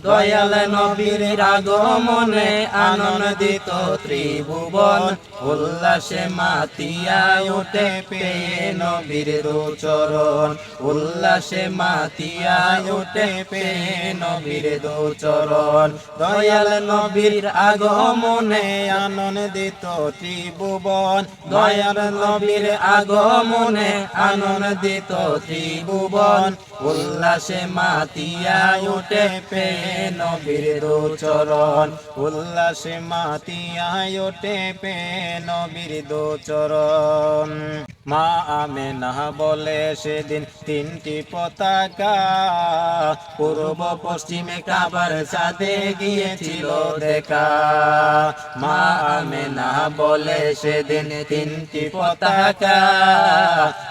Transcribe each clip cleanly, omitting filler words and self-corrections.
দয়াল নবীর আগমনে আনন্দিত ত্রিভুবন, উল্লাসে মাতিয়া ওঠে পেয়ে নবীর দুচরণ, উল্লাসে মাতিয়া ওঠে পেয়ে নবীর দুচরণ। দয়াল নবীর আগমনে আনন্দিত ত্রিভুবন, দয়াল নবীর আগমনে আনন্দিত ত্রিভুবন, উল্লাসে মাতিয়া ওঠে পেয়ে নবীর দুচরণ, উল্লাসে মাতিয়া ওঠে পেয়ে নবীর দুচরণ। মা আমেনা বলে সেদিন তিনটি পতাকা, পূর্ব পশ্চিমে কাবার সাথে গিয়েছিল দেখা। মা আমেনা বলে সেদিন তিনটি পতাকা,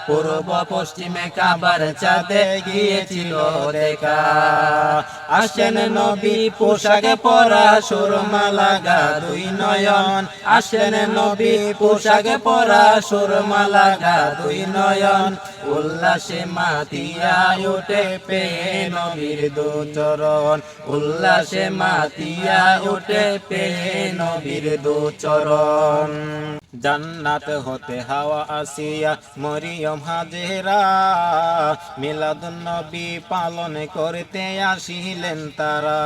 পূর্ব পশ্চিমে কাবার সাথে গিয়েছিল দেখা। আসেন নবী পোশাকে পরা সুরমা লাগা দুই নয়ন, আসেন নবী পোশাকে পরা সুরমা লাগা দুই নয়ন, উল্লাসে মাতিয়া ওঠে পেয়ে নবীর দুচরণ, উল্লাসে মাতিয়া ওঠে পেয়ে নবীর দুচরণ। জান্নাত হতে হাওয়া আসিয়া মরিয়ম হাজেরা, মিলাদুন নবী পালন করতে আসিলেন তারা।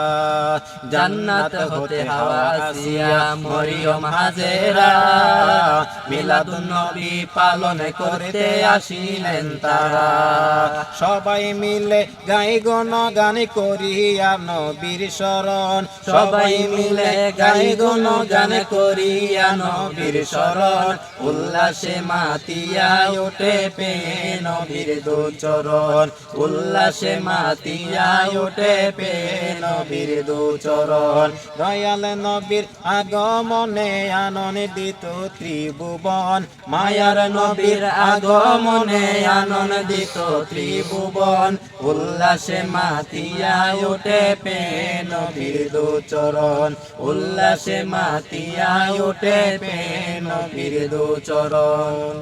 জান্নাত হতে হাওয়া আসিয়া মরিয়ম হাজেরা, মিলাদুন নবী পালন করতে আসিলেন তারা। সবাই মিলে গাই গুণগান করিয়া নবীর শরণ, সবাই মিলে গাই গুণগান করিয়া নবীর শরণ, উল্লাসে মাতিয়া ওঠে পেয়ে নবীর দুচরণ, উল্লাসে মাতিয়া ওঠে পেয়ে নবীর দুচরণ। দয়াল নবীর আগমনে আনন্দিত ত্রিভুবন, মায়ার নবীর আগমনে আনন্দিত ত্রিভুবন, উল্লাসে মাতিয়া ওঠে পেয়ে নবীর দুচরণ, উল্লাসে মাতিয়া ওঠে পেয়ে নবীর দুচরণ।